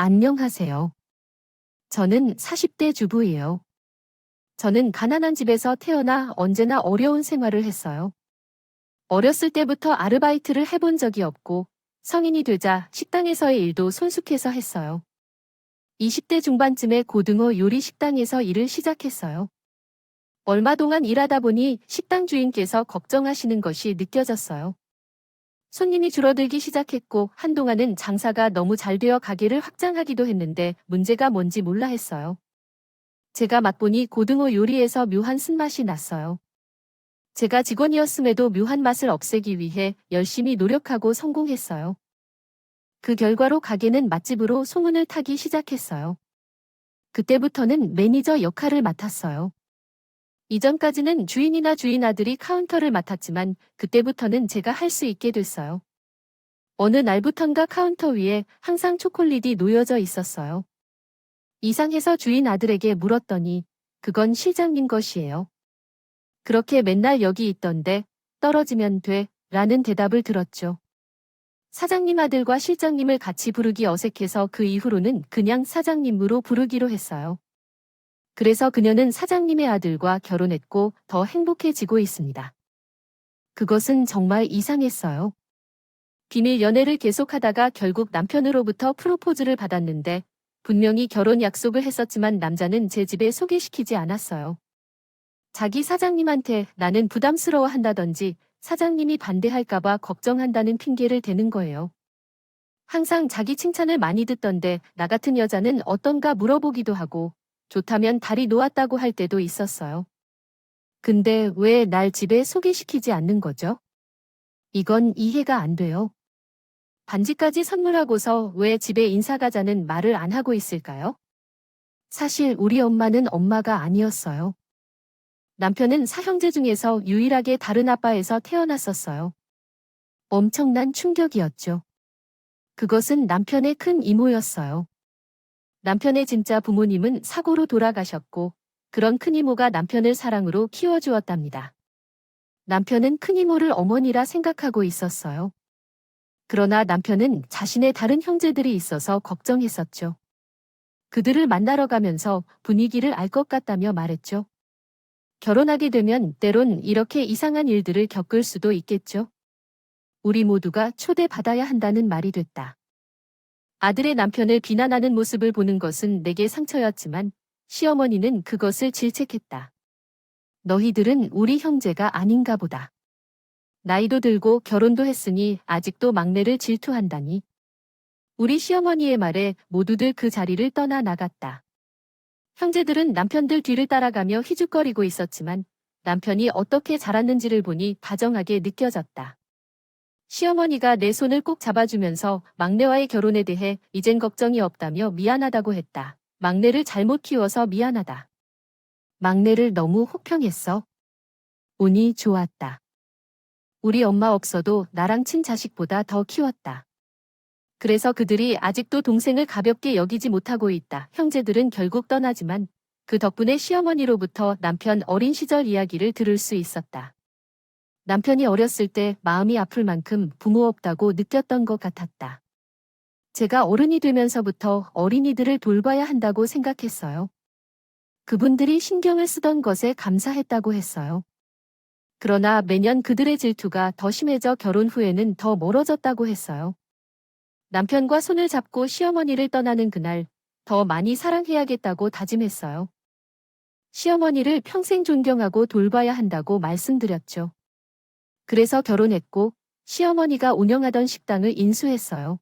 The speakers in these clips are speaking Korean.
안녕하세요. 저는 40대 주부예요. 저는 가난한 집에서 태어나 언제나 어려운 생활을 했어요. 어렸을 때부터 아르바이트를 해본 적이 없고 성인이 되자 식당에서의 일도 손숙해서 했어요. 20대 중반쯤에 고등어 요리 식당에서 일을 시작했어요. 얼마 동안 일하다 보니 식당 주인께서 걱정하시는 것이 느껴졌어요. 손님이 줄어들기 시작했고 한동안은 장사가 너무 잘 되어 가게를 확장하기도 했는데 문제가 뭔지 몰라 했어요. 제가 맛보니 고등어 요리에서 묘한 쓴맛이 났어요. 제가 직원이었음에도 묘한 맛을 없애기 위해 열심히 노력하고 성공했어요. 그 결과로 가게는 맛집으로 소문을 타기 시작했어요. 그때부터는 매니저 역할을 맡았어요. 이전까지는 주인이나 주인 아들이 카운터를 맡았지만 그때부터는 제가 할 수 있게 됐어요. 어느 날부턴가 카운터 위에 항상 초콜릿이 놓여져 있었어요. 이상해서 주인 아들에게 물었더니 그건 실장님 것이에요. 그렇게 맨날 여기 있던데 떨어지면 돼 라는 대답을 들었죠. 사장님 아들과 실장님을 같이 부르기 어색해서 그 이후로는 그냥 사장님으로 부르기로 했어요. 그래서 그녀는 사장님의 아들과 결혼했고 더 행복해지고 있습니다. 그것은 정말 이상했어요. 비밀 연애를 계속하다가 결국 남편으로부터 프로포즈를 받았는데 분명히 결혼 약속을 했었지만 남자는 제 집에 소개시키지 않았어요. 자기 사장님한테 나는 부담스러워 한다든지 사장님이 반대할까봐 걱정한다는 핑계를 대는 거예요. 항상 자기 칭찬을 많이 듣던데 나 같은 여자는 어떤가 물어보기도 하고 좋다면 다리 놓았다고 할 때도 있었어요. 근데 왜 날 집에 소개시키지 않는 거죠? 이건 이해가 안 돼요. 반지까지 선물하고서 왜 집에 인사 가자는 말을 안 하고 있을까요? 사실 우리 엄마는 엄마가 아니었어요. 남편은 사형제 중에서 유일하게 다른 아빠에서 태어났었어요. 엄청난 충격이었죠. 그것은 남편의 큰 이모였어요. 남편의 진짜 부모님은 사고로 돌아가셨고 그런 큰 이모가 남편을 사랑으로 키워주었답니다. 남편은 큰 이모를 어머니라 생각하고 있었어요. 그러나 남편은 자신의 다른 형제들이 있어서 걱정했었죠. 그들을 만나러 가면서 분위기를 알 것 같다며 말했죠. 결혼하게 되면 때론 이렇게 이상한 일들을 겪을 수도 있겠죠. 우리 모두가 초대받아야 한다는 말이 됐다. 아들의 남편을 비난하는 모습을 보는 것은 내게 상처였지만 시어머니는 그것을 질책했다. 너희들은 우리 형제가 아닌가 보다. 나이도 들고 결혼도 했으니 아직도 막내를 질투한다니. 우리 시어머니의 말에 모두들 그 자리를 떠나 나갔다. 형제들은 남편들 뒤를 따라가며 희죽거리고 있었지만 남편이 어떻게 자랐는지를 보니 다정하게 느껴졌다. 시어머니가 내 손을 꼭 잡아주면서 막내와의 결혼에 대해 이젠 걱정이 없다며 미안하다고 했다. 막내를 잘못 키워서 미안하다. 막내를 너무 혹평했어. 운이 좋았다. 우리 엄마 없어도 나랑 친자식보다 더 키웠다. 그래서 그들이 아직도 동생을 가볍게 여기지 못하고 있다. 형제들은 결국 떠나지만 그 덕분에 시어머니로부터 남편 어린 시절 이야기를 들을 수 있었다. 남편이 어렸을 때 마음이 아플 만큼 부모 없다고 느꼈던 것 같았다. 제가 어른이 되면서부터 어린이들을 돌봐야 한다고 생각했어요. 그분들이 신경을 쓰던 것에 감사했다고 했어요. 그러나 매년 그들의 질투가 더 심해져 결혼 후에는 더 멀어졌다고 했어요. 남편과 손을 잡고 시어머니를 떠나는 그날 더 많이 사랑해야겠다고 다짐했어요. 시어머니를 평생 존경하고 돌봐야 한다고 말씀드렸죠. 그래서 결혼했고 시어머니가 운영하던 식당을 인수했어요.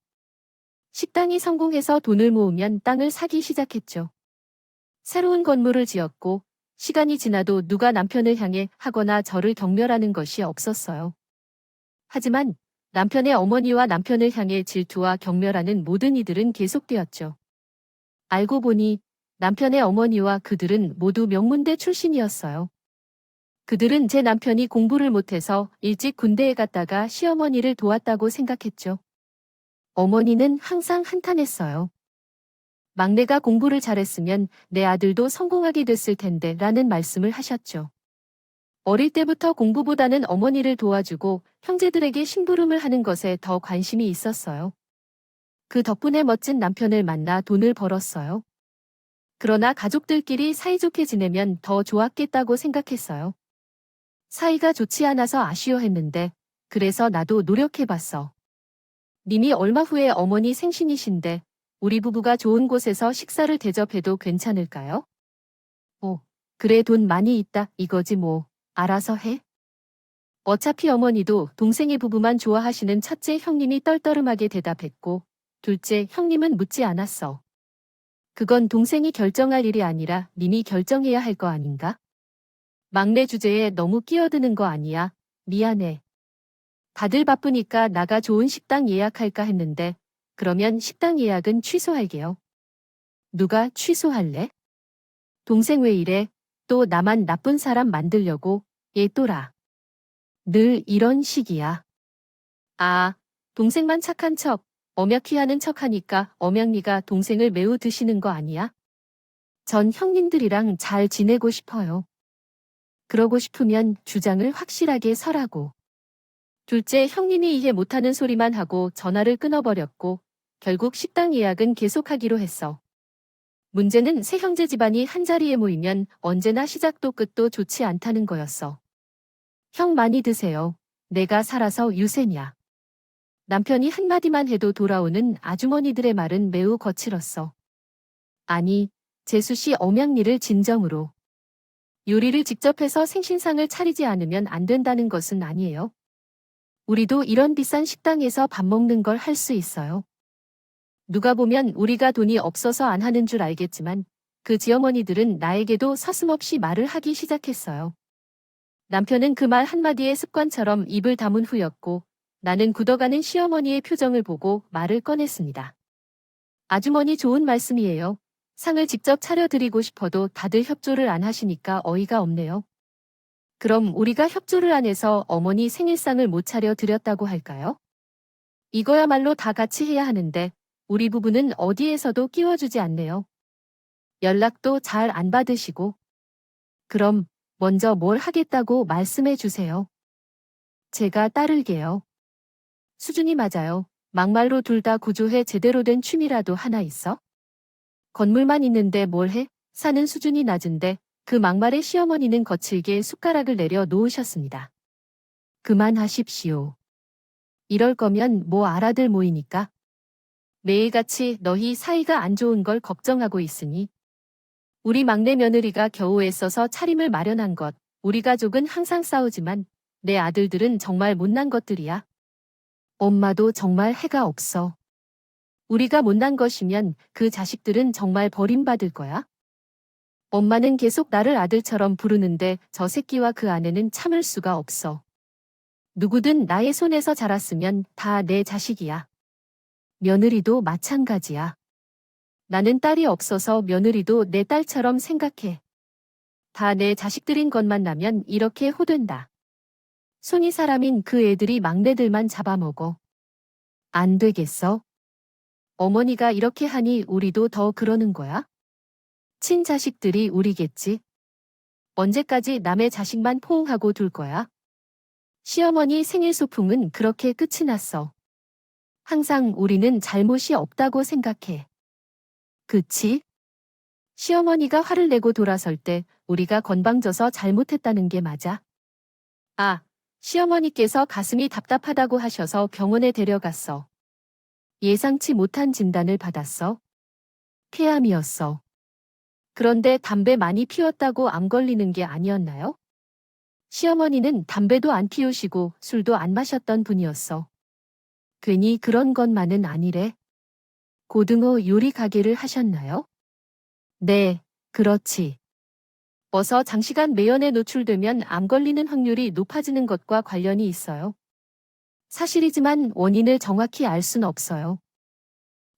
식당이 성공해서 돈을 모으면 땅을 사기 시작했죠. 새로운 건물을 지었고 시간이 지나도 누가 남편을 향해 하거나 저를 경멸하는 것이 없었어요. 하지만 남편의 어머니와 남편을 향해 질투와 경멸하는 모든 이들은 계속되었죠. 알고 보니 남편의 어머니와 그들은 모두 명문대 출신이었어요. 그들은 제 남편이 공부를 못해서 일찍 군대에 갔다가 시어머니를 도왔다고 생각했죠. 어머니는 항상 한탄했어요. 막내가 공부를 잘했으면 내 아들도 성공하게 됐을 텐데 라는 말씀을 하셨죠. 어릴 때부터 공부보다는 어머니를 도와주고 형제들에게 심부름을 하는 것에 더 관심이 있었어요. 그 덕분에 멋진 남편을 만나 돈을 벌었어요. 그러나 가족들끼리 사이좋게 지내면 더 좋았겠다고 생각했어요. 사이가 좋지 않아서 아쉬워했는데, 그래서 나도 노력해봤어. 님이 얼마 후에 어머니 생신이신데, 우리 부부가 좋은 곳에서 식사를 대접해도 괜찮을까요? 그래 돈 많이 있다 이거지 뭐. 알아서 해. 어차피 어머니도 동생의 부부만 좋아하시는 첫째 형님이 떨떠름하게 대답했고, 둘째 형님은 묻지 않았어. 그건 동생이 결정할 일이 아니라 님이 결정해야 할 거 아닌가? 막내 주제에 너무 끼어드는 거 아니야? 미안해. 다들 바쁘니까 나가 좋은 식당 예약할까 했는데, 그러면 식당 예약은 취소할게요. 누가 취소할래? 동생 왜 이래? 또 나만 나쁜 사람 만들려고? 얘 또라. 늘 이런 식이야. 아, 동생만 착한 척, 엄약휘하는 척하니까 엄양리가 동생을 매우 드시는 거 아니야? 전 형님들이랑 잘 지내고 싶어요. 그러고 싶으면 주장을 확실하게 서라고. 둘째 형님이 이해 못하는 소리만 하고 전화를 끊어버렸고, 결국 식당 예약은 계속하기로 했어. 문제는 세 형제 집안이 한자리에 모이면 언제나 시작도 끝도 좋지 않다는 거였어. 형 많이 드세요. 내가 살아서 유세냐. 남편이 한마디만 해도 돌아오는 아주머니들의 말은 매우 거칠었어. 아니, 재수씨 엄양리를 진정으로. 요리를 직접 해서 생신상을 차리지 않으면 안 된다는 것은 아니에요. 우리도 이런 비싼 식당에서 밥 먹는 걸 할 수 있어요. 누가 보면 우리가 돈이 없어서 안 하는 줄 알겠지만 그 지어머니들은 나에게도 서슴없이 말을 하기 시작했어요. 남편은 그 말 한마디에 습관처럼 입을 다문 후였고 나는 굳어가는 시어머니의 표정을 보고 말을 꺼냈습니다. 아주머니 좋은 말씀이에요. 상을 직접 차려드리고 싶어도 다들 협조를 안 하시니까 어이가 없네요. 그럼 우리가 협조를 안 해서 어머니 생일상을 못 차려드렸다고 할까요? 이거야말로 다 같이 해야 하는데 우리 부부는 어디에서도 끼워주지 않네요. 연락도 잘 안 받으시고. 그럼 먼저 뭘 하겠다고 말씀해 주세요. 제가 따를게요. 수준이 맞아요. 막말로 둘 다 구조해 제대로 된 취미라도 하나 있어? 건물만 있는데 뭘 해? 사는 수준이 낮은데 그 막말에 시어머니는 거칠게 숟가락을 내려 놓으셨습니다. 그만하십시오. 이럴 거면 뭐 알아들 모이니까. 매일같이 너희 사이가 안 좋은 걸 걱정하고 있으니. 우리 막내 며느리가 겨우 애써서 차림을 마련한 것. 우리 가족은 항상 싸우지만 내 아들들은 정말 못난 것들이야. 엄마도 정말 해가 없어. 우리가 못난 것이면 그 자식들은 정말 버림받을 거야. 엄마는 계속 나를 아들처럼 부르는데 저 새끼와 그 아내는 참을 수가 없어. 누구든 나의 손에서 자랐으면 다 내 자식이야. 며느리도 마찬가지야. 나는 딸이 없어서 며느리도 내 딸처럼 생각해. 다 내 자식들인 것만 나면 이렇게 호된다. 손이 사람인 그 애들이 막내들만 잡아먹어. 안 되겠어? 어머니가 이렇게 하니 우리도 더 그러는 거야? 친자식들이 우리겠지. 언제까지 남의 자식만 포옹하고 둘 거야? 시어머니 생일 소풍은 그렇게 끝이 났어. 항상 우리는 잘못이 없다고 생각해. 그치? 시어머니가 화를 내고 돌아설 때 우리가 건방져서 잘못했다는 게 맞아. 아, 시어머니께서 가슴이 답답하다고 하셔서 병원에 데려갔어. 예상치 못한 진단을 받았어. 폐암이었어. 그런데 담배 많이 피웠다고 암 걸리는 게 아니었나요? 시어머니는 담배도 안 피우시고 술도 안 마셨던 분이었어. 괜히 그런 것만은 아니래. 고등어 요리 가게를 하셨나요? 네, 그렇지. 어서 장시간 매연에 노출되면 암 걸리는 확률이 높아지는 것과 관련이 있어요. 사실이지만 원인을 정확히 알 순 없어요.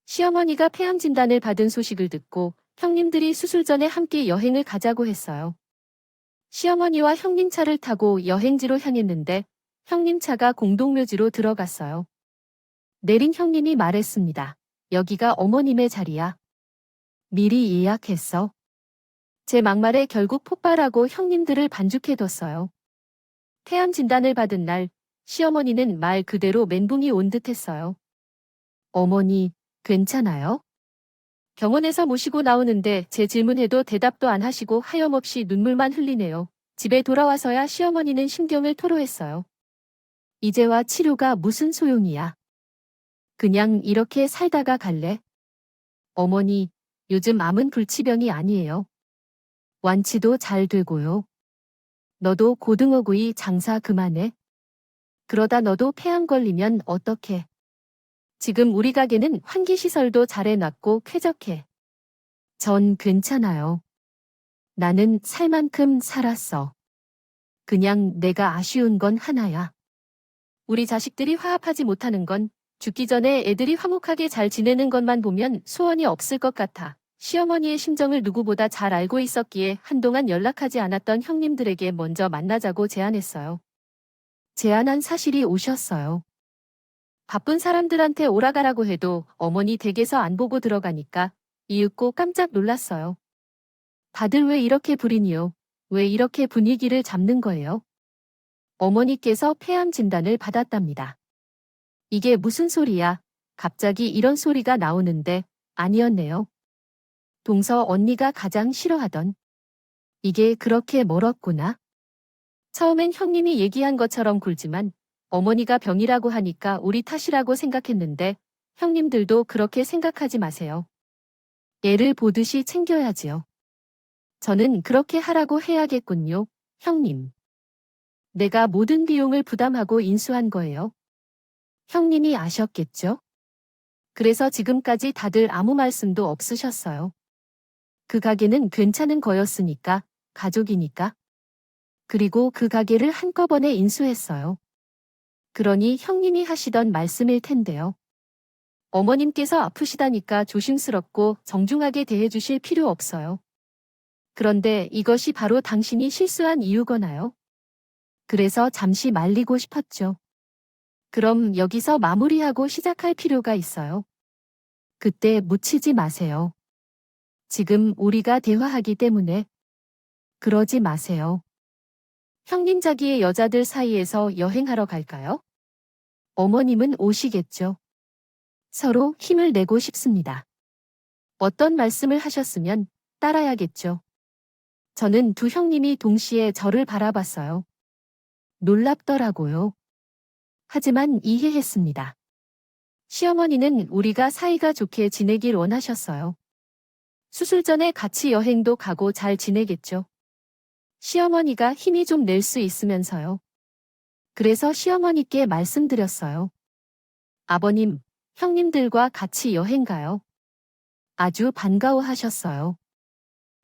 시어머니가 폐암 진단을 받은 소식을 듣고 형님들이 수술 전에 함께 여행을 가자고 했어요. 시어머니와 형님 차를 타고 여행지로 향했는데 형님 차가 공동묘지로 들어갔어요. 내린 형님이 말했습니다. 여기가 어머님의 자리야. 미리 예약했어. 제 막말에 결국 폭발하고 형님들을 반죽해뒀어요. 폐암 진단을 받은 날 시어머니는 말 그대로 멘붕이 온 듯했어요. 어머니, 괜찮아요? 병원에서 모시고 나오는데 제 질문해도 대답도 안 하시고 하염없이 눈물만 흘리네요. 집에 돌아와서야 시어머니는 심경을 토로했어요. 이제와 치료가 무슨 소용이야. 그냥 이렇게 살다가 갈래? 어머니, 요즘 암은 불치병이 아니에요. 완치도 잘 되고요. 너도 고등어구이 장사 그만해. 그러다 너도 폐암 걸리면 어떡해. 지금 우리 가게는 환기시설도 잘 해놨고 쾌적해. 전 괜찮아요. 나는 살 만큼 살았어. 그냥 내가 아쉬운 건 하나야. 우리 자식들이 화합하지 못하는 건 죽기 전에 애들이 화목하게 잘 지내는 것만 보면 소원이 없을 것 같아. 시어머니의 심정을 누구보다 잘 알고 있었기에 한동안 연락하지 않았던 형님들에게 먼저 만나자고 제안했어요. 제안한 사실이 오셨어요. 바쁜 사람들한테 오라가라고 해도 어머니 댁에서 안 보고 들어가니까 이윽고 깜짝 놀랐어요. 다들 왜 이렇게 불이니요? 왜 이렇게 분위기를 잡는 거예요? 어머니께서 폐암 진단을 받았답니다. 이게 무슨 소리야? 갑자기 이런 소리가 나오는데 아니었네요. 동서 언니가 가장 싫어하던 이게 그렇게 멀었구나. 처음엔 형님이 얘기한 것처럼 굴지만 어머니가 병이라고 하니까 우리 탓이라고 생각했는데 형님들도 그렇게 생각하지 마세요. 애를 보듯이 챙겨야지요. 저는 그렇게 하라고 해야겠군요, 형님. 내가 모든 비용을 부담하고 인수한 거예요. 형님이 아셨겠죠? 그래서 지금까지 다들 아무 말씀도 없으셨어요. 그 가게는 괜찮은 거였으니까, 가족이니까. 그리고 그 가게를 한꺼번에 인수했어요. 그러니 형님이 하시던 말씀일 텐데요. 어머님께서 아프시다니까 조심스럽고 정중하게 대해주실 필요 없어요. 그런데 이것이 바로 당신이 실수한 이유거나요? 그래서 잠시 말리고 싶었죠. 그럼 여기서 마무리하고 시작할 필요가 있어요. 그때 묻히지 마세요. 지금 우리가 대화하기 때문에. 그러지 마세요. 형님 자기의 여자들 사이에서 여행하러 갈까요? 어머님은 오시겠죠. 서로 힘을 내고 싶습니다. 어떤 말씀을 하셨으면 따라야겠죠. 저는 두 형님이 동시에 저를 바라봤어요. 놀랍더라고요. 하지만 이해했습니다. 시어머니는 우리가 사이가 좋게 지내길 원하셨어요. 수술 전에 같이 여행도 가고 잘 지내겠죠. 시어머니가 힘이 좀 낼 수 있으면서요. 그래서 시어머니께 말씀드렸어요. 아버님, 형님들과 같이 여행 가요. 아주 반가워하셨어요.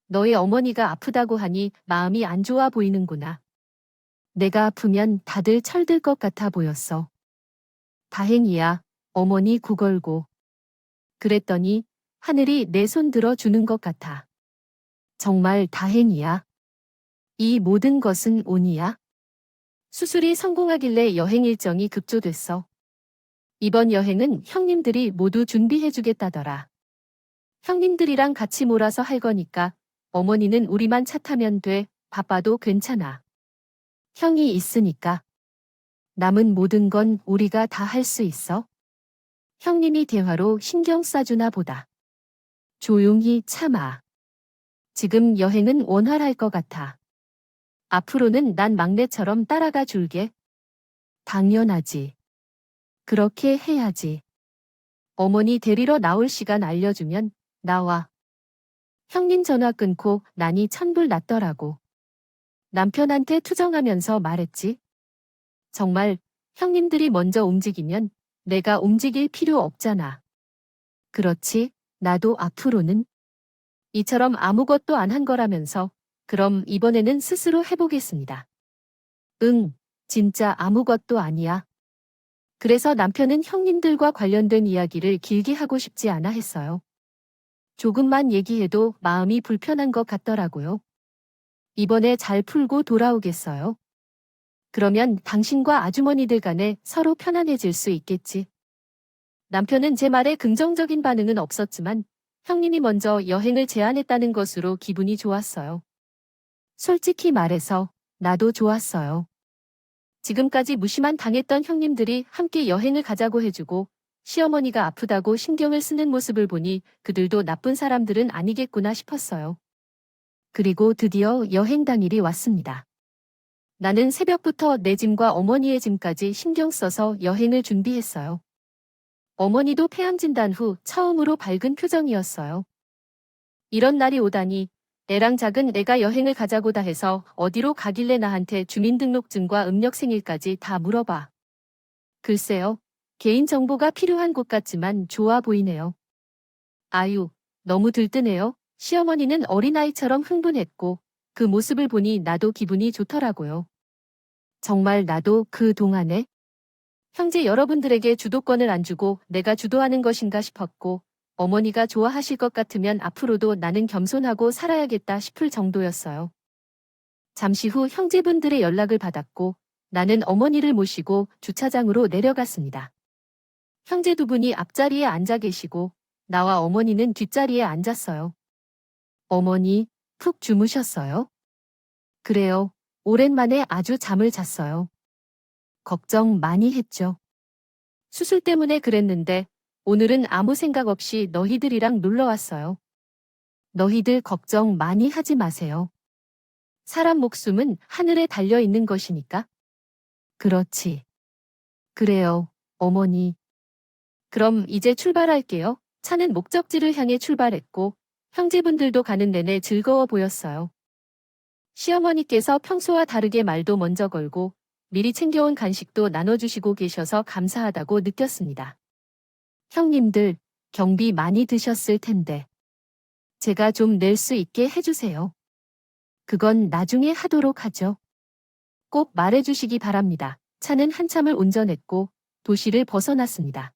너희 어머니가 아프다고 하니 마음이 안 좋아 보이는구나. 내가 아프면 다들 철들 것 같아 보였어. 다행이야, 어머니 구걸고. 그랬더니 하늘이 내 손 들어 주는 것 같아. 정말 다행이야. 이 모든 것은 운이야. 수술이 성공하길래 여행 일정이 급조됐어. 이번 여행은 형님들이 모두 준비해주겠다더라. 형님들이랑 같이 몰아서 할 거니까 어머니는 우리만 차 타면 돼. 바빠도 괜찮아. 형이 있으니까. 남은 모든 건 우리가 다 할 수 있어. 형님이 대화로 신경 써주나 보다. 조용히 참아. 지금 여행은 원활할 것 같아. 앞으로는 난 막내처럼 따라가 줄게. 당연하지. 그렇게 해야지. 어머니 데리러 나올 시간 알려주면 나와. 형님 전화 끊고 난이 천불 났더라고. 남편한테 투정하면서 말했지. 정말 형님들이 먼저 움직이면 내가 움직일 필요 없잖아. 그렇지, 나도 앞으로는 이처럼 아무것도 안 한 거라면서 그럼 이번에는 스스로 해보겠습니다. 응, 진짜 아무것도 아니야. 그래서 남편은 형님들과 관련된 이야기를 길게 하고 싶지 않아 했어요. 조금만 얘기해도 마음이 불편한 것 같더라고요. 이번에 잘 풀고 돌아오겠어요. 그러면 당신과 아주머니들 간에 서로 편안해질 수 있겠지. 남편은 제 말에 긍정적인 반응은 없었지만 형님이 먼저 여행을 제안했다는 것으로 기분이 좋았어요. 솔직히 말해서 나도 좋았어요. 지금까지 무시만 당했던 형님들이 함께 여행을 가자고 해주고 시어머니가 아프다고 신경을 쓰는 모습을 보니 그들도 나쁜 사람들은 아니겠구나 싶었어요. 그리고 드디어 여행 당일이 왔습니다. 나는 새벽부터 내 짐과 어머니의 짐까지 신경 써서 여행을 준비했어요. 어머니도 폐암 진단 후 처음으로 밝은 표정이었어요. 이런 날이 오다니, 애랑 작은 애가 여행을 가자고다 해서 어디로 가길래 나한테 주민등록증과 음력생일까지 다 물어봐. 글쎄요, 개인정보가 필요한 곳 같지만 좋아 보이네요. 아유, 너무 들뜨네요. 시어머니는 어린아이처럼 흥분했고, 그 모습을 보니 나도 기분이 좋더라고요. 정말 나도 그 동안에 형제 여러분들에게 주도권을 안 주고 내가 주도하는 것인가 싶었고, 어머니가 좋아하실 것 같으면 앞으로도 나는 겸손하고 살아야겠다 싶을 정도였어요. 잠시 후 형제분들의 연락을 받았고, 나는 어머니를 모시고 주차장으로 내려갔습니다. 형제 두 분이 앞자리에 앉아 계시고, 나와 어머니는 뒷자리에 앉았어요. 어머니, 푹 주무셨어요? 그래요. 오랜만에 아주 잠을 잤어요. 걱정 많이 했죠. 수술 때문에 그랬는데 오늘은 아무 생각 없이 너희들이랑 놀러 왔어요. 너희들 걱정 많이 하지 마세요. 사람 목숨은 하늘에 달려 있는 것이니까. 그렇지. 그래요, 어머니. 그럼 이제 출발할게요. 차는 목적지를 향해 출발했고 형제분들도 가는 내내 즐거워 보였어요. 시어머니께서 평소와 다르게 말도 먼저 걸고 미리 챙겨온 간식도 나눠주시고 계셔서 감사하다고 느꼈습니다. 형님들, 경비 많이 드셨을 텐데. 제가 좀 낼 수 있게 해주세요. 그건 나중에 하도록 하죠. 꼭 말해주시기 바랍니다. 차는 한참을 운전했고 도시를 벗어났습니다.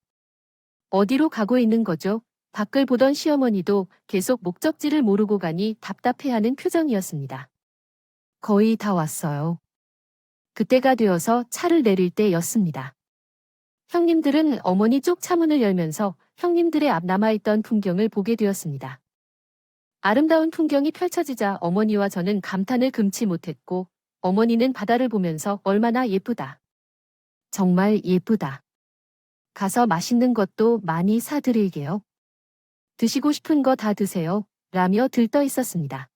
어디로 가고 있는 거죠? 밖을 보던 시어머니도 계속 목적지를 모르고 가니 답답해하는 표정이었습니다. 거의 다 왔어요. 그때가 되어서 차를 내릴 때였습니다. 형님들은 어머니 쪽 차문을 열면서 형님들의 앞 남아있던 풍경을 보게 되었습니다. 아름다운 풍경이 펼쳐지자 어머니와 저는 감탄을 금치 못했고 어머니는 바다를 보면서 얼마나 예쁘다. 정말 예쁘다. 가서 맛있는 것도 많이 사드릴게요. 드시고 싶은 거 다 드세요. 라며 들떠 있었습니다.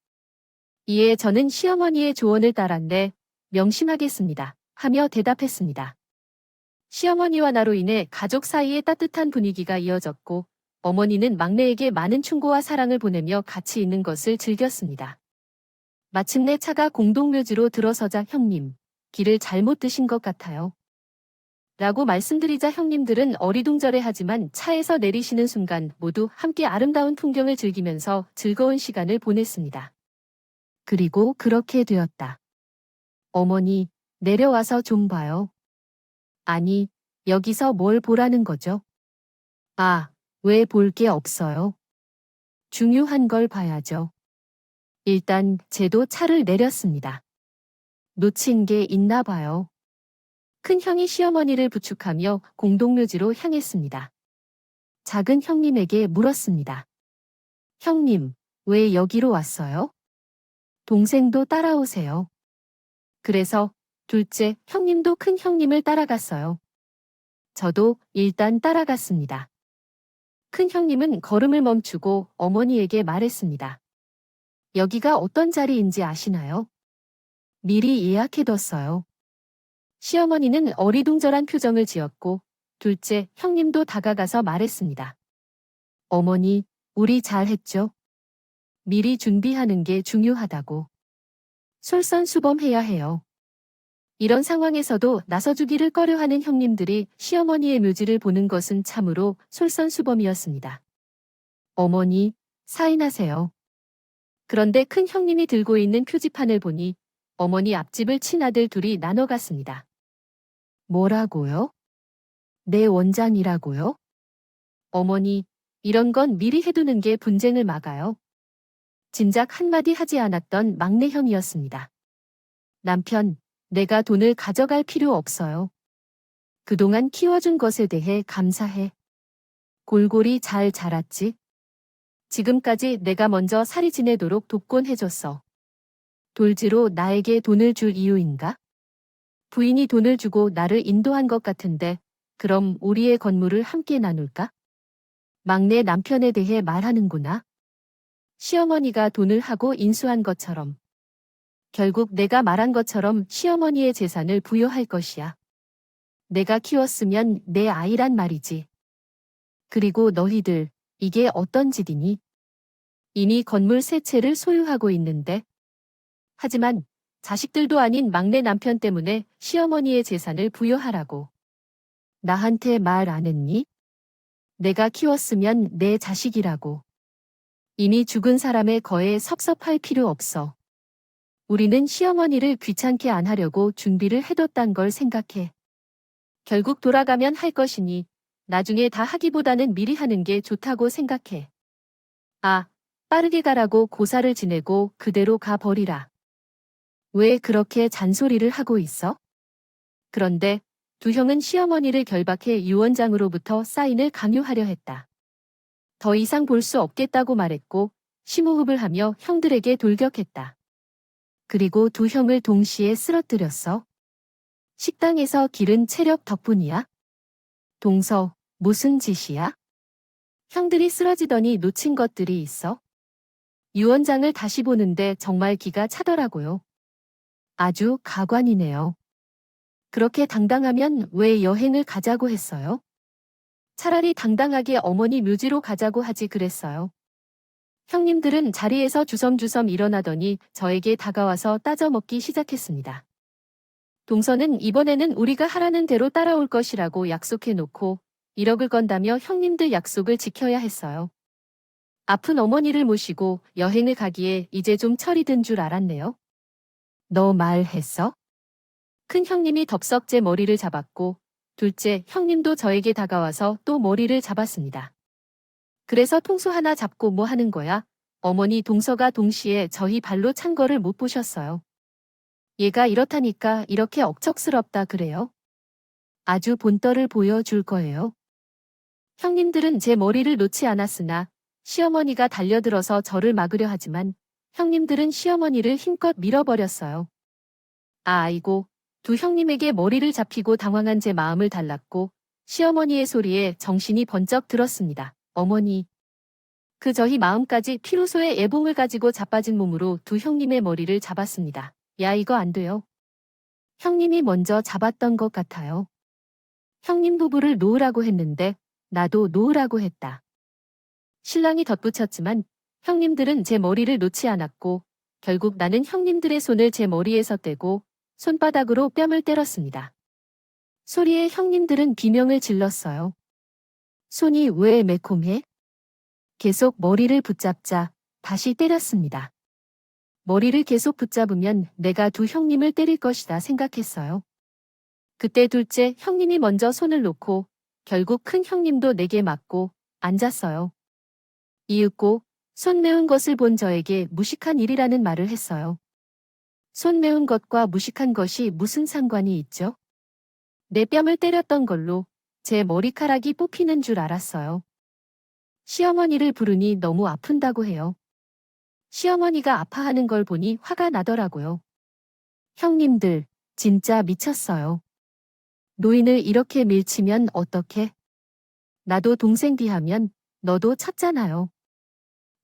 이에 저는 시어머니의 조언을 따랐네. 명심하겠습니다. 하며 대답했습니다. 시어머니와 나로 인해 가족 사이에 따뜻한 분위기가 이어졌고 어머니는 막내에게 많은 충고와 사랑을 보내며 같이 있는 것을 즐겼습니다. 마침내 차가 공동묘지로 들어서자 형님, 길을 잘못 드신 것 같아요. 라고 말씀드리자 형님들은 어리둥절해하지만 차에서 내리시는 순간 모두 함께 아름다운 풍경을 즐기면서 즐거운 시간을 보냈습니다. 그리고 그렇게 되었다. 어머니, 내려와서 좀 봐요. 아니, 여기서 뭘 보라는 거죠? 아, 왜 볼 게 없어요? 중요한 걸 봐야죠. 일단 쟤도 차를 내렸습니다. 놓친 게 있나 봐요. 큰형이 시어머니를 부축하며 공동묘지로 향했습니다. 작은 형님에게 물었습니다. 형님, 왜 여기로 왔어요? 동생도 따라오세요. 그래서 둘째 형님도 큰 형님을 따라갔어요. 저도 일단 따라갔습니다. 큰 형님은 걸음을 멈추고 어머니에게 말했습니다. 여기가 어떤 자리인지 아시나요? 미리 예약해뒀어요. 시어머니는 어리둥절한 표정을 지었고 둘째 형님도 다가가서 말했습니다. 어머니, 우리 잘했죠? 미리 준비하는 게 중요하다고. 솔선수범해야 해요. 이런 상황에서도 나서주기를 꺼려하는 형님들이 시어머니의 묘지를 보는 것은 참으로 솔선수범이었습니다. 어머니, 사인하세요. 그런데 큰 형님이 들고 있는 표지판을 보니 어머니 앞집을 친아들 둘이 나눠갔습니다. 뭐라고요? 내 원장이라고요? 어머니, 이런 건 미리 해두는 게 분쟁을 막아요. 진작 한마디 하지 않았던 막내 형이었습니다. 남편, 내가 돈을 가져갈 필요 없어요. 그동안 키워준 것에 대해 감사해. 골골이 잘 자랐지? 지금까지 내가 먼저 살이 지내도록 돕곤 해줬어. 돌지로 나에게 돈을 줄 이유인가? 부인이 돈을 주고 나를 인도한 것 같은데 그럼 우리의 건물을 함께 나눌까? 막내 남편에 대해 말하는구나. 시어머니가 돈을 하고 인수한 것처럼. 결국 내가 말한 것처럼 시어머니의 재산을 부여할 것이야. 내가 키웠으면 내 아이란 말이지. 그리고 너희들, 이게 어떤 짓이니? 이미 건물 세 채를 소유하고 있는데. 하지만 자식들도 아닌 막내 남편 때문에 시어머니의 재산을 부여하라고. 나한테 말 안 했니? 내가 키웠으면 내 자식이라고. 이미 죽은 사람의 거에 섭섭할 필요 없어. 우리는 시어머니를 귀찮게 안 하려고 준비를 해뒀단 걸 생각해. 결국 돌아가면 할 것이니 나중에 다 하기보다는 미리 하는 게 좋다고 생각해. 아, 빠르게 가라고 고사를 지내고 그대로 가버리라. 왜 그렇게 잔소리를 하고 있어? 그런데 두 형은 시어머니를 결박해 유언장으로부터 사인을 강요하려 했다. 더 이상 볼 수 없겠다고 말했고 심호흡을 하며 형들에게 돌격했다. 그리고 두 형을 동시에 쓰러뜨렸어. 식당에서 기른 체력 덕분이야? 동서, 무슨 짓이야? 형들이 쓰러지더니 놓친 것들이 있어? 유언장을 다시 보는데 정말 기가 차더라고요. 아주 가관이네요. 그렇게 당당하면 왜 여행을 가자고 했어요? 차라리 당당하게 어머니 묘지로 가자고 하지 그랬어요. 형님들은 자리에서 주섬주섬 일어나더니 저에게 다가와서 따져먹기 시작했습니다. 동서는 이번에는 우리가 하라는 대로 따라올 것이라고 약속해놓고 1억을 건다며 형님들 약속을 지켜야 했어요. 아픈 어머니를 모시고 여행을 가기에 이제 좀 철이 든 줄 알았네요. 너 말했어? 큰 형님이 덥석 제 머리를 잡았고 둘째 형님도 저에게 다가와서 또 머리를 잡았습니다. 그래서 통수 하나 잡고 뭐 하는 거야? 어머니 동서가 동시에 저희 발로 찬 거를 못 보셨어요. 얘가 이렇다니까 이렇게 억척스럽다 그래요? 아주 본떠를 보여줄 거예요. 형님들은 제 머리를 놓지 않았으나 시어머니가 달려들어서 저를 막으려 하지만 형님들은 시어머니를 힘껏 밀어버렸어요. 아이고, 두 형님에게 머리를 잡히고 당황한 제 마음을 달랐고 시어머니의 소리에 정신이 번쩍 들었습니다. 어머니. 그 저희 마음까지 피로소의 애봉을 가지고 자빠진 몸으로 두 형님의 머리를 잡았습니다. 야 이거 안 돼요. 형님이 먼저 잡았던 것 같아요. 형님 부부를 놓으라고 했는데 나도 놓으라고 했다. 신랑이 덧붙였지만 형님들은 제 머리를 놓지 않았고 결국 나는 형님들의 손을 제 머리에서 떼고 손바닥으로 뺨을 때렸습니다. 소리에 형님들은 비명을 질렀어요. 손이 왜 매콤해? 계속 머리를 붙잡자 다시 때렸습니다. 머리를 계속 붙잡으면 내가 두 형님을 때릴 것이다 생각했어요. 그때 둘째 형님이 먼저 손을 놓고 결국 큰 형님도 내게 맞고 앉았어요. 이윽고 손 매운 것을 본 저에게 무식한 일이라는 말을 했어요. 손 매운 것과 무식한 것이 무슨 상관이 있죠? 내 뺨을 때렸던 걸로 제 머리카락이 뽑히는 줄 알았어요. 시어머니를 부르니 너무 아픈다고 해요. 시어머니가 아파하는 걸 보니 화가 나더라고요. 형님들, 진짜 미쳤어요. 노인을 이렇게 밀치면 어떡해? 나도 동생 비하면 너도 쳤잖아요.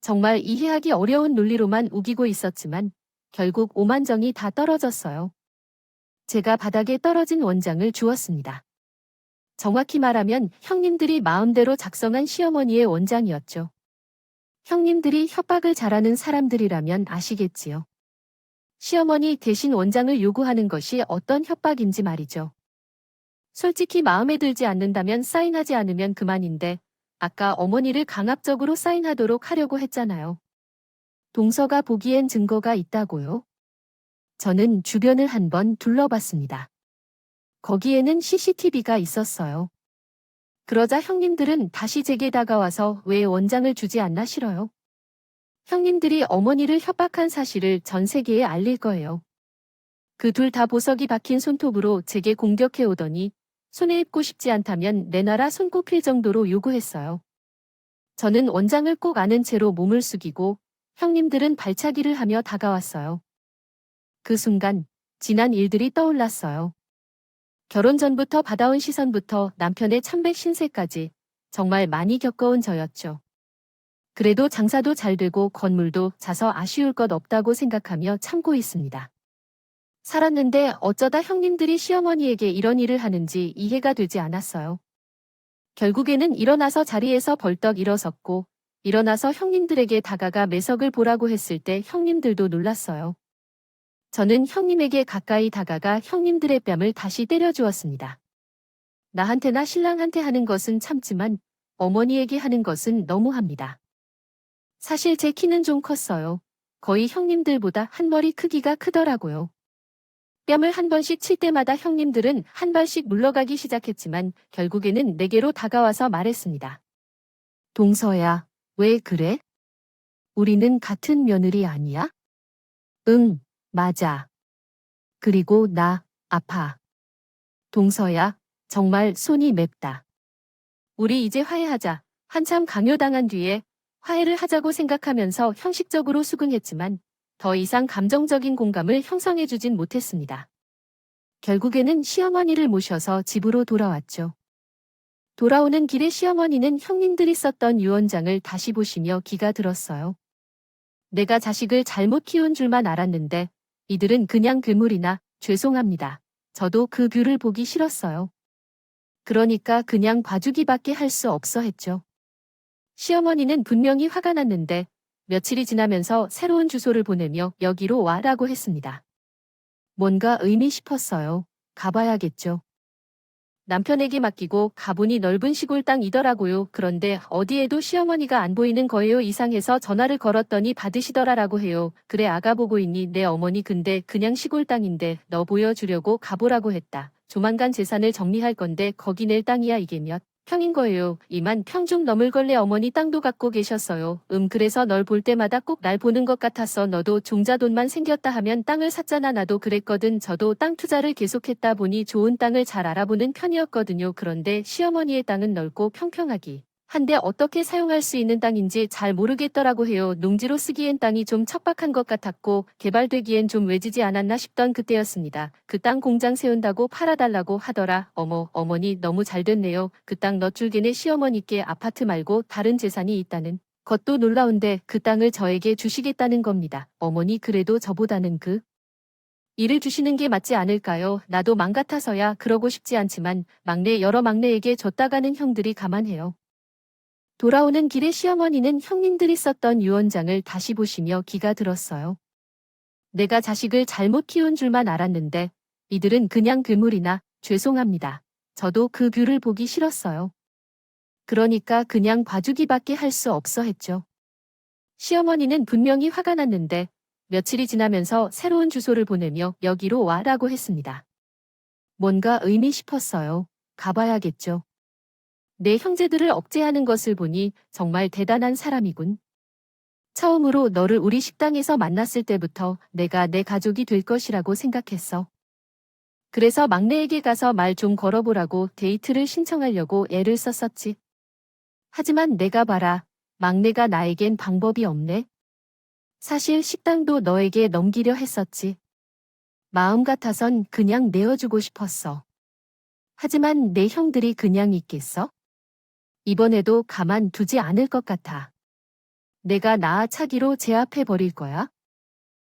정말 이해하기 어려운 논리로만 우기고 있었지만 결국 오만정이 다 떨어졌어요. 제가 바닥에 떨어진 원장을 주었습니다. 정확히 말하면 형님들이 마음대로 작성한 시어머니의 원장이었죠. 형님들이 협박을 잘하는 사람들이라면 아시겠지요. 시어머니 대신 원장을 요구하는 것이 어떤 협박인지 말이죠. 솔직히 마음에 들지 않는다면 사인하지 않으면 그만인데 아까 어머니를 강압적으로 사인하도록 하려고 했잖아요. 동서가 보기엔 증거가 있다고요? 저는 주변을 한번 둘러봤습니다. 거기에는 CCTV가 있었어요. 그러자 형님들은 다시 제게 다가와서 왜 원장을 주지 않나 싫어요. 형님들이 어머니를 협박한 사실을 전 세계에 알릴 거예요. 그 둘 다 보석이 박힌 손톱으로 제게 공격해 오더니 손에 입고 싶지 않다면 내놔라 손꼽힐 정도로 요구했어요. 저는 원장을 꼭 아는 채로 몸을 숙이고 형님들은 발차기를 하며 다가왔어요. 그 순간 지난 일들이 떠올랐어요. 결혼 전부터 받아온 시선부터 남편의 참백 신세까지 정말 많이 겪어온 저였죠. 그래도 장사도 잘 되고 건물도 사서 아쉬울 것 없다고 생각하며 참고 있습니다. 살았는데 어쩌다 형님들이 시어머니에게 이런 일을 하는지 이해가 되지 않았어요. 결국에는 일어나서 자리에서 벌떡 일어섰고 일어나서 형님들에게 다가가 매석을 보라고 했을 때 형님들도 놀랐어요. 저는 형님에게 가까이 다가가 형님들의 뺨을 다시 때려주었습니다. 나한테나 신랑한테 하는 것은 참지만 어머니에게 하는 것은 너무합니다. 사실 제 키는 좀 컸어요. 거의 형님들보다 한 머리 크기가 크더라고요. 뺨을 한 번씩 칠 때마다 형님들은 한 발씩 물러가기 시작했지만 결국에는 내게로 다가와서 말했습니다. 동서야, 왜 그래? 우리는 같은 며느리 아니야? 응, 맞아. 그리고 나, 아파. 동서야, 정말 손이 맵다. 우리 이제 화해하자. 한참 강요당한 뒤에 화해를 하자고 생각하면서 형식적으로 수긍했지만 더 이상 감정적인 공감을 형성해주진 못했습니다. 결국에는 시어머니를 모셔서 집으로 돌아왔죠. 돌아오는 길에 시어머니는 형님들이 썼던 유언장을 다시 보시며 기가 들었어요. 내가 자식을 잘못 키운 줄만 알았는데 이들은 그냥 괴물이나 죄송합니다. 저도 그 뷰를 보기 싫었어요. 그러니까 그냥 봐주기밖에 할 수 없어 했죠. 시어머니는 분명히 화가 났는데 며칠이 지나면서 새로운 주소를 보내며 여기로 와라고 했습니다. 뭔가 의미 싶었어요. 가봐야겠죠. 남편에게 맡기고 가보니 넓은 시골 땅이더라고요. 그런데 어디에도 시어머니가 안 보이는 거예요. 이상해서 전화를 걸었더니 받으시더라라고 해요. 그래 아가 보고 있니? 내 어머니 근데 그냥 시골 땅인데 너 보여주려고 가보라고 했다. 조만간 재산을 정리할 건데 거기 낼 땅이야. 이게 몇 평인 거예요. 2만 평 좀 넘을 걸래. 어머니 땅도 갖고 계셨어요. 그래서 널 볼 때마다 꼭 날 보는 것 같았어. 너도 종자 돈만 생겼다 하면 땅을 샀잖아. 나도 그랬거든. 저도 땅 투자를 계속했다 보니 좋은 땅을 잘 알아보는 편이었거든요. 그런데 시어머니의 땅은 넓고 평평하기 한데 어떻게 사용할 수 있는 땅인지 잘 모르겠더라고 해요. 농지로 쓰기엔 땅이 좀 척박한 것 같았고 개발되기엔 좀 외지지 않았나 싶던 그때였습니다. 그 땅 공장 세운다고 팔아달라고 하더라. 어머, 어머니 너무 잘 됐네요. 그 땅 넛줄게네. 시어머니께 아파트 말고 다른 재산이 있다는 것도 놀라운데 그 땅을 저에게 주시겠다는 겁니다. 어머니 그래도 저보다는 그 일을 주시는 게 맞지 않을까요? 나도 맘 같아서야 그러고 싶지 않지만 여러 막내에게 줬다가는 형들이 감안해요. 돌아오는 길에 시어머니는 형님들이 썼던 유언장을 다시 보시며 기가 들었어요. 내가 자식을 잘못 키운 줄만 알았는데 이들은 그냥 괴물이나 죄송합니다. 저도 그 뷰를 보기 싫었어요. 그러니까 그냥 봐주기밖에 할 수 없어 했죠. 시어머니는 분명히 화가 났는데 며칠이 지나면서 새로운 주소를 보내며 여기로 와라고 했습니다. 뭔가 의미 싶었어요. 가봐야겠죠. 내 형제들을 억제하는 것을 보니 정말 대단한 사람이군. 처음으로 너를 우리 식당에서 만났을 때부터 내가 내 가족이 될 것이라고 생각했어. 그래서 막내에게 가서 말 좀 걸어보라고 데이트를 신청하려고 애를 썼었지. 하지만 내가 봐라. 막내가 나에겐 방법이 없네. 사실 식당도 너에게 넘기려 했었지. 마음 같아선 그냥 내어주고 싶었어. 하지만 내 형들이 그냥 있겠어? 이번에도 가만 두지 않을 것 같아. 내가 나 차기로 제압해 버릴 거야?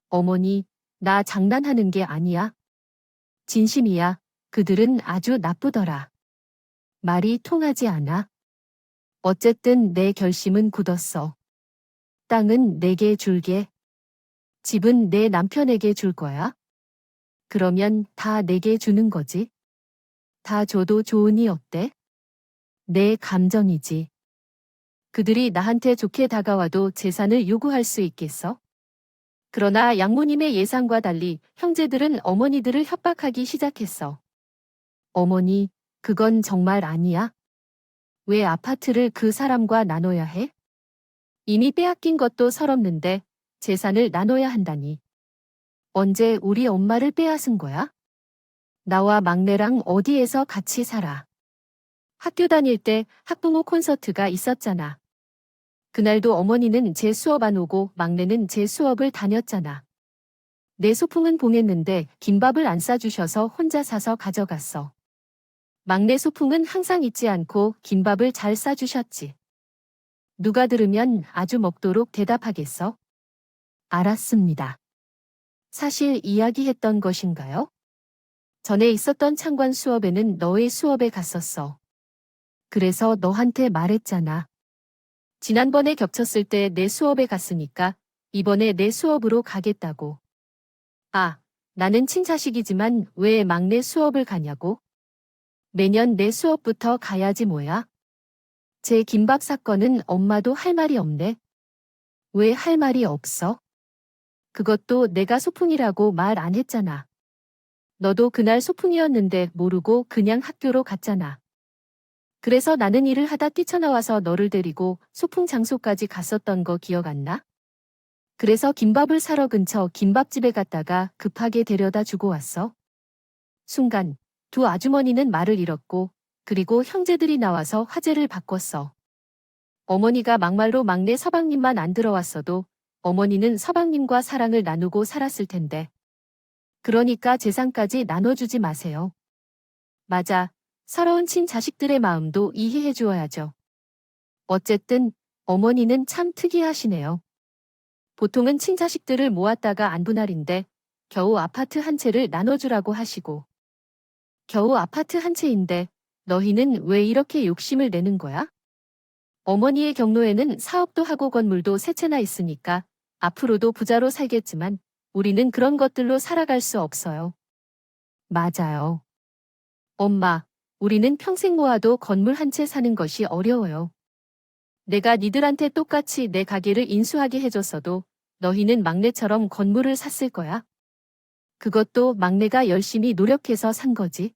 어머니, 나 장난하는 게 아니야. 진심이야. 그들은 아주 나쁘더라. 말이 통하지 않아. 어쨌든 내 결심은 굳었어. 땅은 내게 줄게. 집은 내 남편에게 줄 거야. 그러면 다 내게 주는 거지. 다 줘도 좋으니 어때? 내 감정이지. 그들이 나한테 좋게 다가와도 재산을 요구할 수 있겠어? 그러나 양모님의 예상과 달리 형제들은 어머니들을 협박하기 시작했어. 어머니, 그건 정말 아니야? 왜 아파트를 그 사람과 나눠야 해? 이미 빼앗긴 것도 서럽는데 재산을 나눠야 한다니. 언제 우리 엄마를 빼앗은 거야? 나와 막내랑 어디에서 같이 살아? 학교 다닐 때 학부모 콘서트가 있었잖아. 그날도 어머니는 제 수업 안 오고 막내는 제 수업을 다녔잖아. 내 소풍은 봉했는데 김밥을 안 싸주셔서 혼자 사서 가져갔어. 막내 소풍은 항상 잊지 않고 김밥을 잘 싸주셨지. 누가 들으면 아주 먹도록 대답하겠어? 알았습니다. 사실 이야기했던 것인가요? 전에 있었던 창관 수업에는 너의 수업에 갔었어. 그래서 너한테 말했잖아. 지난번에 겹쳤을 때 내 수업에 갔으니까 이번에 내 수업으로 가겠다고. 아, 나는 친자식이지만 왜 막내 수업을 가냐고? 매년 내 수업부터 가야지 뭐야? 제 김밥 사건은 엄마도 할 말이 없네. 왜 할 말이 없어? 그것도 내가 소풍이라고 말 안 했잖아. 너도 그날 소풍이었는데 모르고 그냥 학교로 갔잖아. 그래서 나는 일을 하다 뛰쳐나와서 너를 데리고 소풍 장소까지 갔었던 거 기억 안 나? 그래서 김밥을 사러 근처 김밥집에 갔다가 급하게 데려다 주고 왔어. 순간 두 아주머니는 말을 잃었고 그리고 형제들이 나와서 화제를 바꿨어. 어머니가 막말로 막내 서방님만 안 들어왔어도 어머니는 서방님과 사랑을 나누고 살았을 텐데. 그러니까 재산까지 나눠주지 마세요. 맞아. 서러운 친자식들의 마음도 이해해 주어야죠. 어쨌든 어머니는 참 특이하시네요. 보통은 친자식들을 모았다가 안분할인데 겨우 아파트 한 채를 나눠주라고 하시고. 겨우 아파트 한 채인데 너희는 왜 이렇게 욕심을 내는 거야? 어머니의 경로에는 사업도 하고 건물도 세 채나 있으니까 앞으로도 부자로 살겠지만 우리는 그런 것들로 살아갈 수 없어요. 맞아요. 엄마, 우리는 평생 모아도 건물 한 채 사는 것이 어려워요. 내가 니들한테 똑같이 내 가게를 인수하게 해줬어도 너희는 막내처럼 건물을 샀을 거야. 그것도 막내가 열심히 노력해서 산 거지.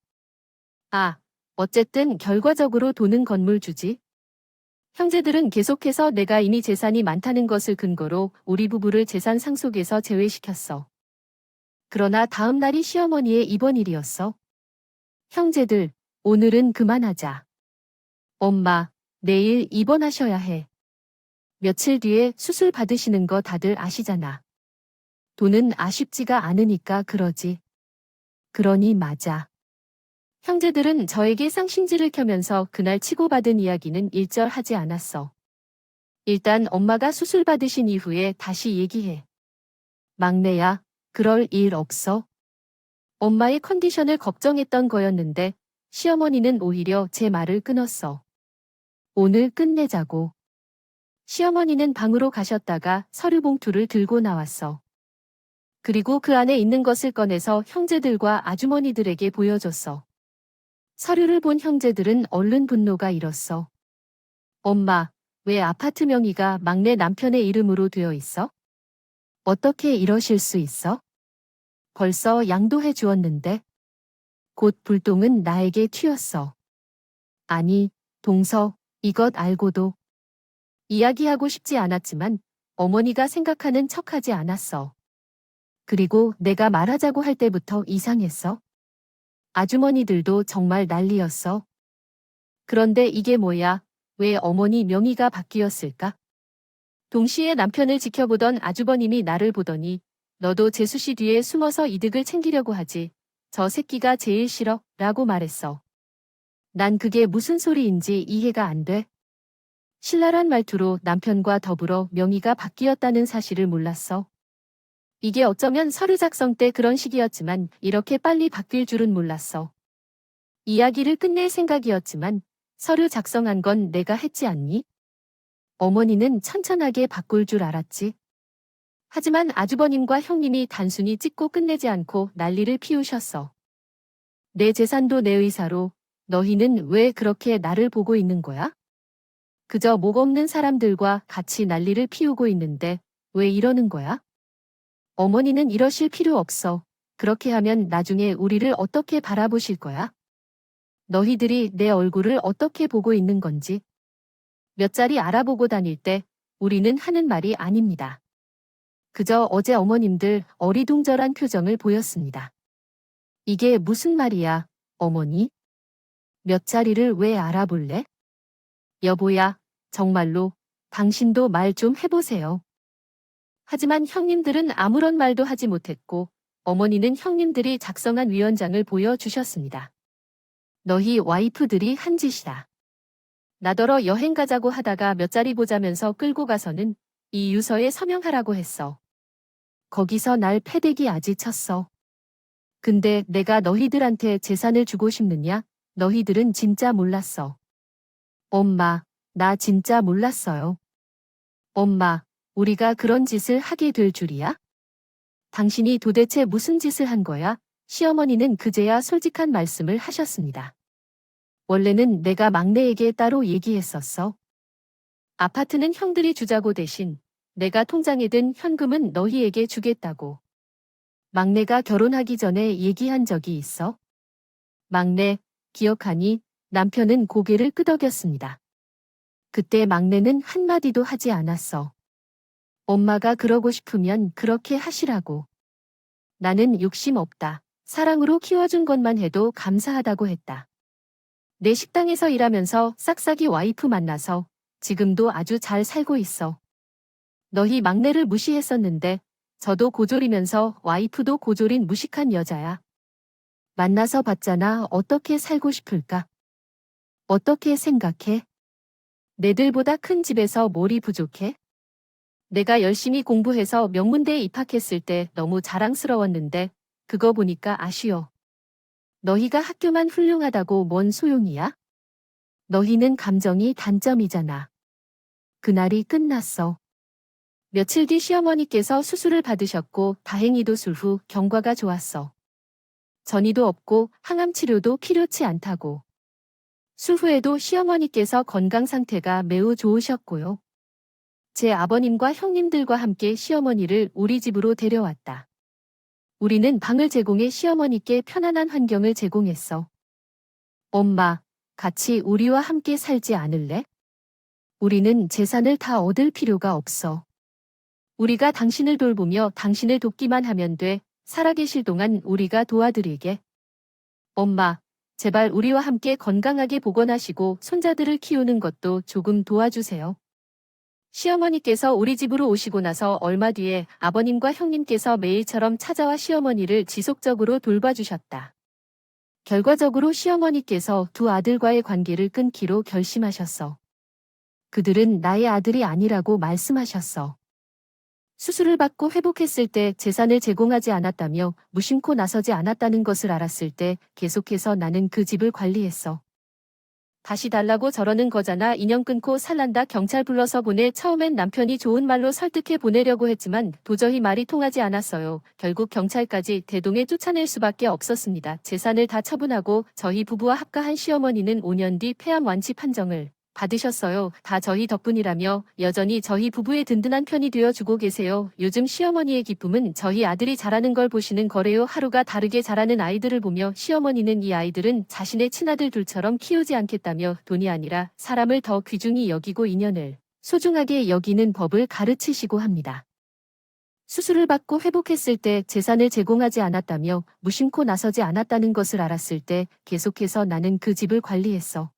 아, 어쨌든 결과적으로 돈은 건물 주지. 형제들은 계속해서 내가 이미 재산이 많다는 것을 근거로 우리 부부를 재산 상속에서 제외시켰어. 그러나 다음 날이 시어머니의 입원일이었어. 형제들, 오늘은 그만하자. 엄마, 내일 입원하셔야 해. 며칠 뒤에 수술 받으시는 거 다들 아시잖아. 돈은 아쉽지가 않으니까 그러지. 그러니 맞아. 형제들은 저에게 쌍심지를 켜면서 그날 치고받은 이야기는 일절하지 않았어. 일단 엄마가 수술 받으신 이후에 다시 얘기해. 막내야, 그럴 일 없어? 엄마의 컨디션을 걱정했던 거였는데 시어머니는 오히려 제 말을 끊었어. 오늘 끝내자고. 시어머니는 방으로 가셨다가 서류 봉투를 들고 나왔어. 그리고 그 안에 있는 것을 꺼내서 형제들과 아주머니들에게 보여줬어. 서류를 본 형제들은 얼른 분노가 일었어. 엄마, 왜 아파트 명의가 막내 남편의 이름으로 되어 있어? 어떻게 이러실 수 있어? 벌써 양도해 주었는데. 곧 불똥은 나에게 튀었어. 아니, 동서, 이것 알고도. 이야기하고 싶지 않았지만 어머니가 생각하는 척하지 않았어. 그리고 내가 말하자고 할 때부터 이상했어. 아주머니들도 정말 난리였어. 그런데 이게 뭐야? 왜 어머니 명의가 바뀌었을까? 동시에 남편을 지켜보던 아주버님이 나를 보더니 너도 재수 씨 뒤에 숨어서 이득을 챙기려고 하지. 저 새끼가 제일 싫어 라고 말했어. 난 그게 무슨 소리인지 이해가 안 돼. 신랄한 말투로 남편과 더불어 명의가 바뀌었다는 사실을 몰랐어. 이게 어쩌면 서류 작성 때 그런 식이었지만 이렇게 빨리 바뀔 줄은 몰랐어. 이야기를 끝낼 생각이었지만 서류 작성한 건 내가 했지 않니? 어머니는 천천하게 바꿀 줄 알았지. 하지만 아주버님과 형님이 단순히 찍고 끝내지 않고 난리를 피우셨어. 내 재산도 내 의사로 너희는 왜 그렇게 나를 보고 있는 거야? 그저 목 없는 사람들과 같이 난리를 피우고 있는데 왜 이러는 거야? 어머니는 이러실 필요 없어. 그렇게 하면 나중에 우리를 어떻게 바라보실 거야? 너희들이 내 얼굴을 어떻게 보고 있는 건지. 몇 자리 알아보고 다닐 때 우리는 하는 말이 아닙니다. 그저 어제 어머님들 어리둥절한 표정을 보였습니다. 이게 무슨 말이야, 어머니? 몇 자리를 왜 알아볼래? 여보야, 정말로 당신도 말 좀 해보세요. 하지만 형님들은 아무런 말도 하지 못했고 어머니는 형님들이 작성한 위원장을 보여주셨습니다. 너희 와이프들이 한 짓이다. 나더러 여행 가자고 하다가 몇 자리 보자면서 끌고 가서는 이 유서에 서명하라고 했어. 거기서 날 패대기 아지 쳤어. 근데 내가 너희들한테 재산을 주고 싶느냐? 너희들은 진짜 몰랐어. 엄마, 나 진짜 몰랐어요. 엄마, 우리가 그런 짓을 하게 될 줄이야? 당신이 도대체 무슨 짓을 한 거야? 시어머니는 그제야 솔직한 말씀을 하셨습니다. 원래는 내가 막내에게 따로 얘기했었어. 아파트는 형들이 주자고 대신 내가 통장에 든 현금은 너희에게 주겠다고. 막내가 결혼하기 전에 얘기한 적이 있어? 막내, 기억하니? 남편은 고개를 끄덕였습니다. 그때 막내는 한마디도 하지 않았어. 엄마가 그러고 싶으면 그렇게 하시라고. 나는 욕심 없다. 사랑으로 키워준 것만 해도 감사하다고 했다. 내 식당에서 일하면서 싹싹이 와이프 만나서 지금도 아주 잘 살고 있어. 너희 막내를 무시했었는데 저도 고졸이면서 와이프도 고졸인 무식한 여자야. 만나서 봤잖아. 어떻게 살고 싶을까? 어떻게 생각해? 내들보다 큰 집에서 뭘이 부족해? 내가 열심히 공부해서 명문대에 입학했을 때 너무 자랑스러웠는데 그거 보니까 아쉬워. 너희가 학교만 훌륭하다고 뭔 소용이야? 너희는 감정이 단점이잖아. 그날이 끝났어. 며칠 뒤 시어머니께서 수술을 받으셨고 다행히도 술 후 경과가 좋았어. 전이도 없고 항암 치료도 필요치 않다고. 술 후에도 시어머니께서 건강 상태가 매우 좋으셨고요. 제 아버님과 형님들과 함께 시어머니를 우리 집으로 데려왔다. 우리는 방을 제공해 시어머니께 편안한 환경을 제공했어. 엄마, 같이 우리와 함께 살지 않을래? 우리는 재산을 다 얻을 필요가 없어. 우리가 당신을 돌보며 당신을 돕기만 하면 돼. 살아계실 동안 우리가 도와드리게. 엄마, 제발 우리와 함께 건강하게 복원하시고 손자들을 키우는 것도 조금 도와주세요. 시어머니께서 우리 집으로 오시고 나서 얼마 뒤에 아버님과 형님께서 매일처럼 찾아와 시어머니를 지속적으로 돌봐주셨다. 결과적으로 시어머니께서 두 아들과의 관계를 끊기로 결심하셨어. 그들은 나의 아들이 아니라고 말씀하셨어. 수술을 받고 회복했을 때 재산을 제공하지 않았다며 무심코 나서지 않았다는 것을 알았을 때 계속해서 나는 그 집을 관리했어. 다시 달라고 저러는 거잖아. 인연 끊고 살란다. 경찰 불러서 보내. 처음엔 남편이 좋은 말로 설득해 보내려고 했지만 도저히 말이 통하지 않았어요. 결국 경찰까지 대동에 쫓아낼 수밖에 없었습니다. 재산을 다 처분하고 저희 부부와 합가한 시어머니는 5년 뒤 폐암 완치 판정을 받으셨어요. 다 저희 덕분이라며 여전히 저희 부부의 든든한 편이 되어주고 계세요. 요즘 시어머니의 기쁨은 저희 아들이 자라는 걸 보시는 거래요. 하루가 다르게 자라는 아이들을 보며 시어머니는 이 아이들은 자신의 친아들 둘처럼 키우지 않겠다며 돈이 아니라 사람을 더 귀중히 여기고 인연을 소중하게 여기는 법을 가르치시고 합니다. 수술을 받고 회복했을 때 재산을 제공하지 않았다며 무심코 나서지 않았다는 것을 알았을 때 계속해서 나는 그 집을 관리했어.